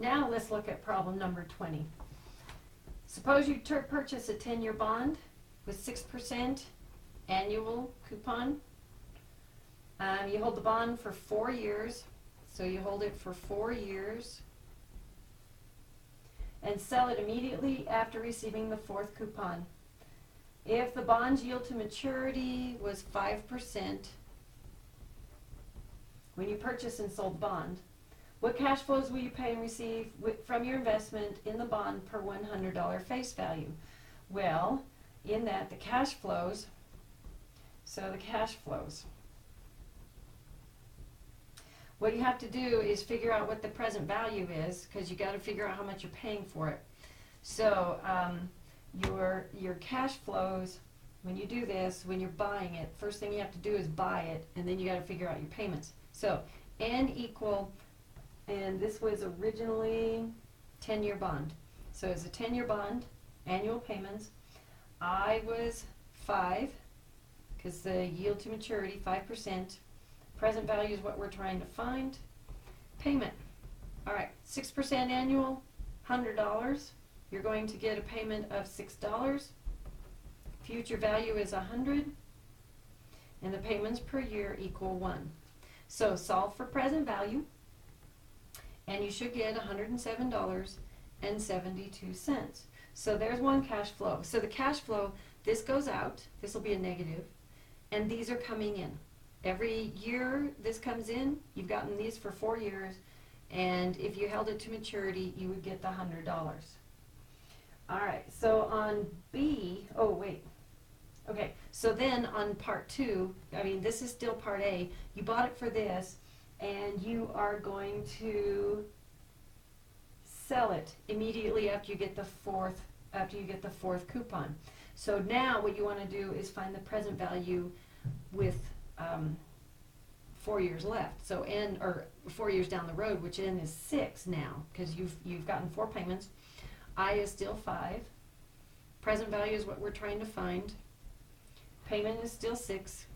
Now let's look at problem number 20. Suppose you purchase a 10-year bond with 6% annual coupon. You hold the bond for 4 years, so you hold it for 4 years and sell it immediately after receiving the fourth coupon. If the bond's yield to maturity was 5% when you purchased and sold the bond, what cash flows will you pay and receive from your investment in the bond per $100 face value? Well, in that, the cash flows, what you have to do is figure out what the present value is, because you got to figure out how much you're paying for it. So your cash flows, when you do this, when you're buying it, first thing you have to do is buy it, and then you got to figure out your payments. So N equal, and this was originally 10-year bond. So it's a 10-year bond, annual payments. I was 5, because the yield to maturity, 5%. Present value is what we're trying to find. Payment. All right, 6% annual, $100. You're going to get a payment of $6. Future value is 100, and the payments per year equal 1. So solve for present value, and you should get $107.72. So there's one cash flow. So the cash flow, this goes out, this will be a negative, and these are coming in. Every year this comes in, you've gotten these for 4 years, and if you held it to maturity, you would get the $100. All right, so on B, okay, so then on part 2, I mean, this is still part A, you bought it for this, and you are going to sell it immediately after you get the fourth coupon. So now what you want to do is find the present value with 4 years left. So N, or 4 years down the road, which N is 6 now, because you've gotten 4 payments. I is still 5. Present value is what we're trying to find. Payment is still 6.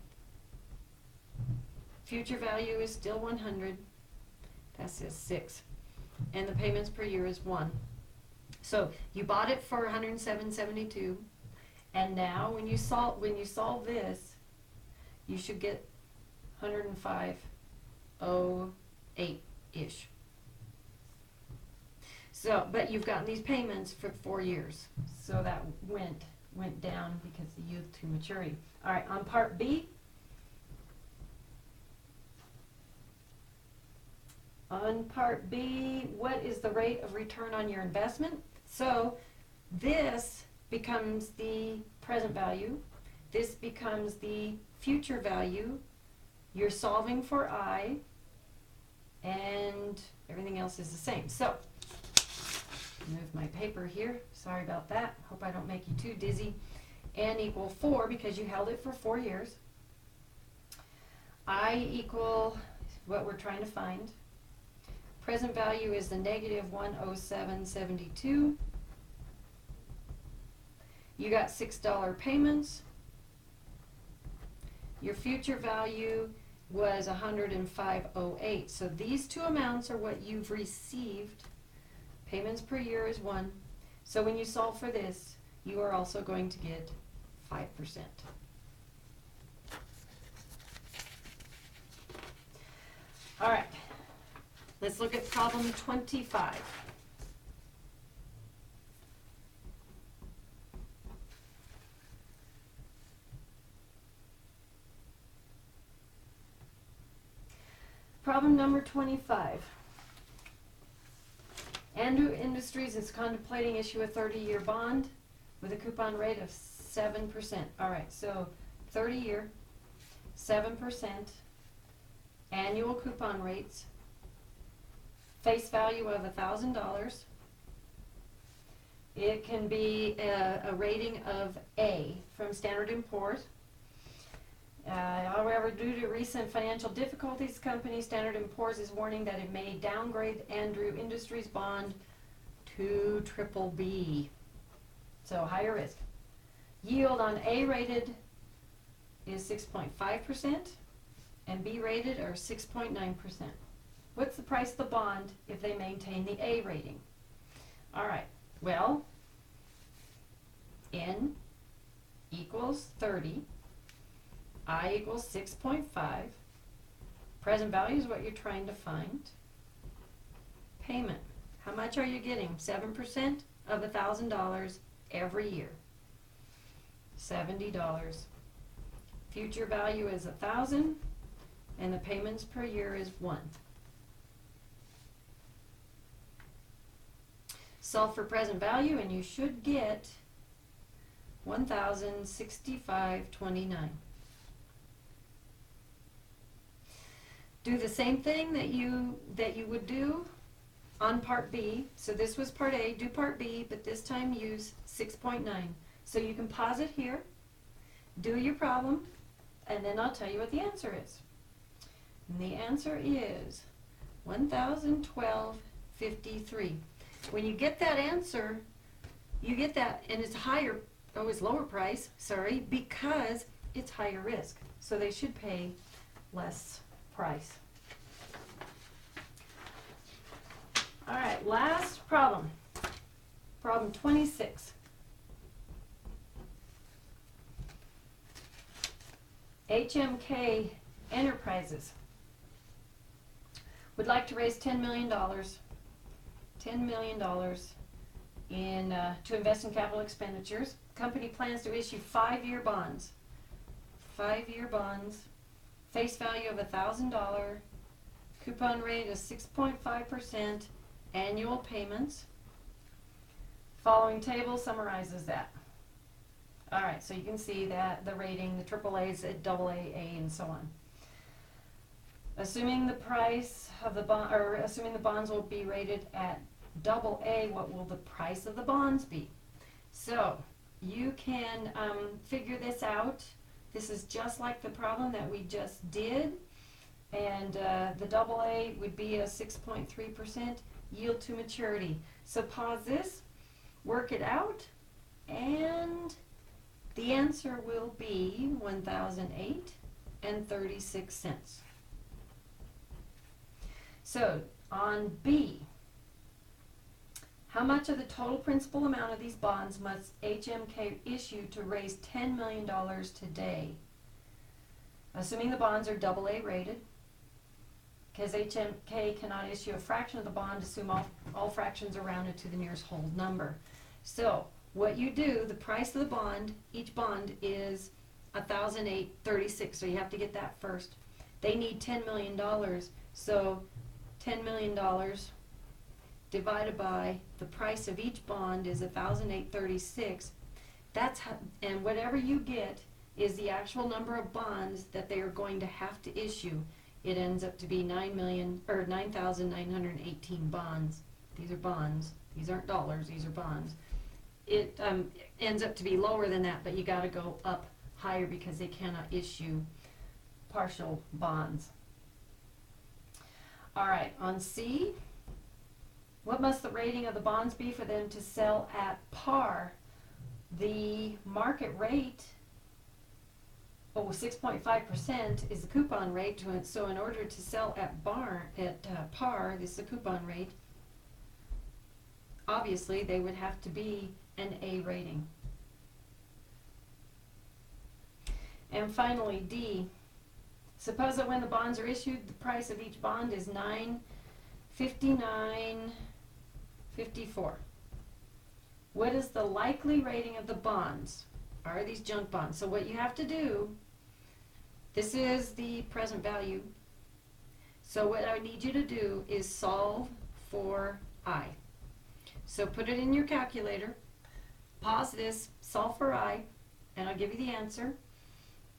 Future value is still 100. That says 6. And the payments per year is 1. So you bought it for $107.72, and now when you solve this, you should get $105.08-ish. So, but you've gotten these payments for 4 years, so that went down because the yield to maturity. All right, on part B. On part B, what is the rate of return on your investment? So this becomes the present value. This becomes the future value. You're solving for I, and everything else is the same. So move my paper here. Sorry about that. Hope I don't make you too dizzy. N equal 4 because you held it for 4 years. I equal what we're trying to find. Present value is the negative 107.72. You got $6 payments. Your future value was 105.08. So these two amounts are what you've received. Payments per year is 1. So when you solve for this, you are also going to get 5%. All right, let's look at problem 25. Problem number 25. Andrew Industries is contemplating issue a 30-year bond with a coupon rate of 7%. All right, so 30-year, 7%, annual coupon rates, face value of $1,000. It can be a rating of A from Standard & Poor's. However, due to recent financial difficulties, company Standard & Poor's is warning that it may downgrade Andrew Industries bond to BBB, so higher risk. Yield on A rated is 6.5% and B rated are 6.9%. What's the price of the bond if they maintain the A rating? All right, well, N equals 30, I equals 6.5. Present value is what you're trying to find. Payment, how much are you getting? 7% of $1,000 every year. $70. Future value is 1,000, and the payments per year is 1. Solve for present value, and you should get 1,065.29. Do the same thing that you would do on part B. So this was part A, do part B, but this time use 6.9. So you can pause it here, do your problem, and then I'll tell you what the answer is. And the answer is 1,012.53. When you get that answer, you get that, and it's higher, oh, it's lower price, sorry, because it's higher risk. So they should pay less price. All right, last problem. Problem 26. HMK Enterprises would like to raise $10 million. $10 million to invest in capital expenditures. Company plans to issue 5-year bonds. 5-year bonds, face value of $1,000, coupon rate is 6.5%, annual payments. Following table summarizes that. All right, so you can see that the rating, the AAA's at AA, A, and so on. Assuming the price of the bond, or assuming the bonds will be rated at AA, what will the price of the bonds be? So you can figure this out. This is just like the problem that we just did, and the AA would be a 6.3% yield to maturity. So pause this, work it out, and the answer will be $1,008.36. So on B, how much of the total principal amount of these bonds must HMK issue to raise $10 million today? Assuming the bonds are AA rated, because HMK cannot issue a fraction of the bond, assume all fractions are rounded to the nearest whole number. So what you do, the price of the bond, each bond is $1,008.36, so you have to get that first. They need $10 million, so $10 million divided by the price of each bond is $1,008.36. That's how, and whatever you get is the actual number of bonds that they are going to have to issue. It ends up to be 9,918 bonds. These are bonds. These aren't dollars. These are bonds. It ends up to be lower than that, but you got to go up higher because they cannot issue partial bonds. All right, on C, what must the rating of the bonds be for them to sell at par? The market rate, 6.5% is the coupon rate. So in order to sell at par, this is the coupon rate, obviously they would have to be an A rating. And finally, D. Suppose that when the bonds are issued, the price of each bond is $959.54. What is the likely rating of the bonds? Are these junk bonds? So what you have to do, this is the present value. So what I need you to do is solve for I. So put it in your calculator, pause this, solve for I, and I'll give you the answer,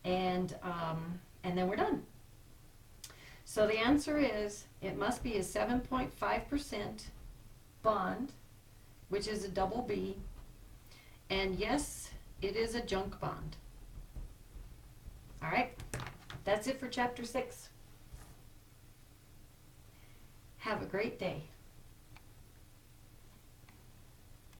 and then we're done. So the answer is, it must be a 7.5% bond, which is a double B, and yes, it is a junk bond. All right, that's it for Chapter 6. Have a great day.